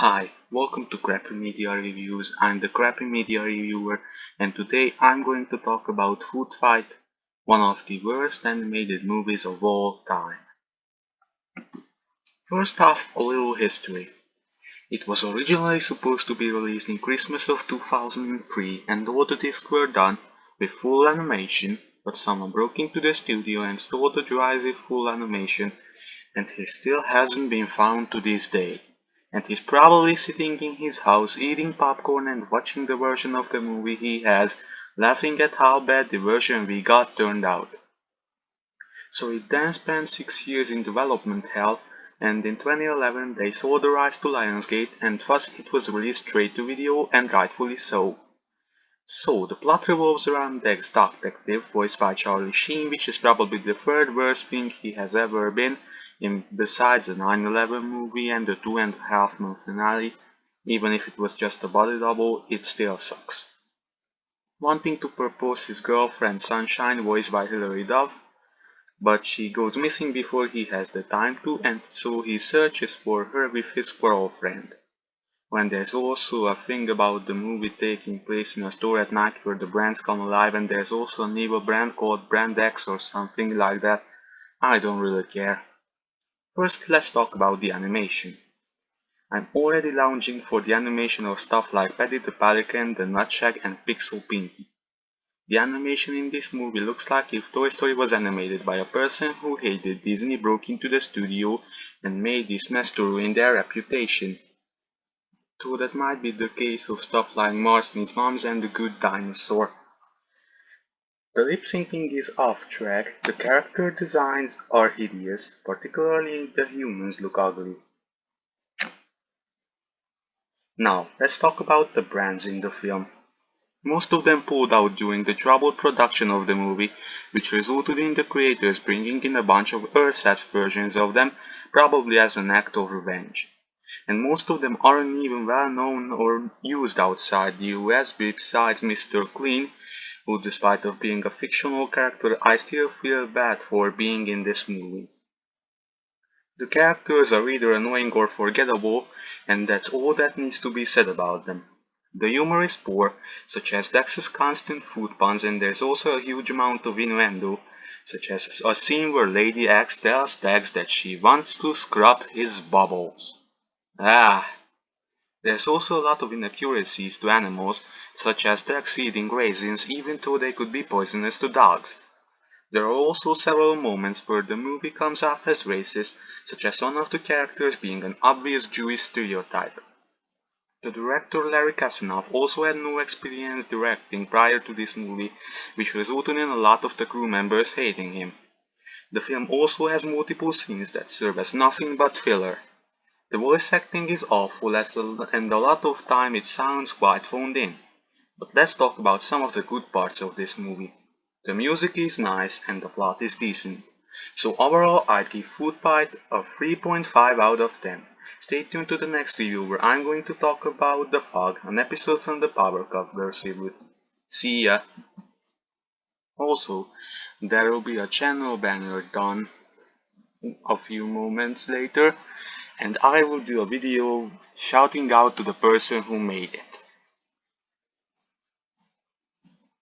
Hi, welcome to Crappy Media Reviews. I'm the Crappy Media Reviewer, and today I'm going to talk about Foodfight, one of the worst animated movies of all time. First off, a little history. It was originally supposed to be released in Christmas of 2003, and all the discs were done with full animation, but someone broke into the studio and stole the drive with full animation, and he still hasn't been found to this day. And he's probably sitting in his house eating popcorn and watching the version of the movie he has, laughing at how bad the version we got turned out. So it then spent 6 years in development hell, and in 2011 they sold the rights to Lionsgate, and thus it was released straight to video, and rightfully so. So, the plot revolves around the ex-detective, voiced by Charlie Sheen, which is probably the third worst thing he has ever been in besides the 9/11 movie and the 2.5 month finale. Even if it was just a body double, it still sucks. Wanting to propose his girlfriend Sunshine, voiced by Hilary Duff, but she goes missing before he has the time to, and so he searches for her with his squirrel friend. When there's also a thing about the movie taking place in a store at night where the brands come alive, and there's also an evil brand called Brand X or something like that, I don't really care. First, let's talk about the animation. I'm already lounging for the animation of stuff like Paddy the Pelican, the Nutshag, and Pixel Pinky. The animation in this movie looks like if Toy Story was animated by a person who hated Disney, broke into the studio and made this mess to ruin their reputation. Though that might be the case of stuff like Mars Needs Moms and The Good Dinosaur. The lip syncing is off track, the character designs are hideous, particularly the humans look ugly. Now, let's talk about the brands in the film. Most of them pulled out during the troubled production of the movie, which resulted in the creators bringing in a bunch of ersatz versions of them, probably as an act of revenge. And most of them aren't even well known or used outside the US besides Mr. Clean, who despite of being a fictional character I still feel bad for being in this movie. The characters are either annoying or forgettable, and that's all that needs to be said about them. The humor is poor, such as Dex's constant food puns, and there's also a huge amount of innuendo, such as a scene where Lady X tells Dex that she wants to scrub his bubbles. Ah, there's also a lot of inaccuracies to animals, such as Dex eating raisins even though they could be poisonous to dogs. There are also several moments where the movie comes off as racist, such as one of the characters being an obvious Jewish stereotype. The director Larry Kasanoff also had no experience directing prior to this movie, which resulted in a lot of the crew members hating him. The film also has multiple scenes that serve as nothing but filler. The voice acting is awful and a lot of time it sounds quite phoned in. But let's talk about some of the good parts of this movie. The music is nice and the plot is decent. So overall I'd give Food Fight a 3.5 out of 10. Stay tuned to the next review where I'm going to talk about The Fog, an episode from the Powerpuff Girls reboot. See ya! Also, there will be a channel banner done a few moments later, and I will do a video shouting out to the person who made it.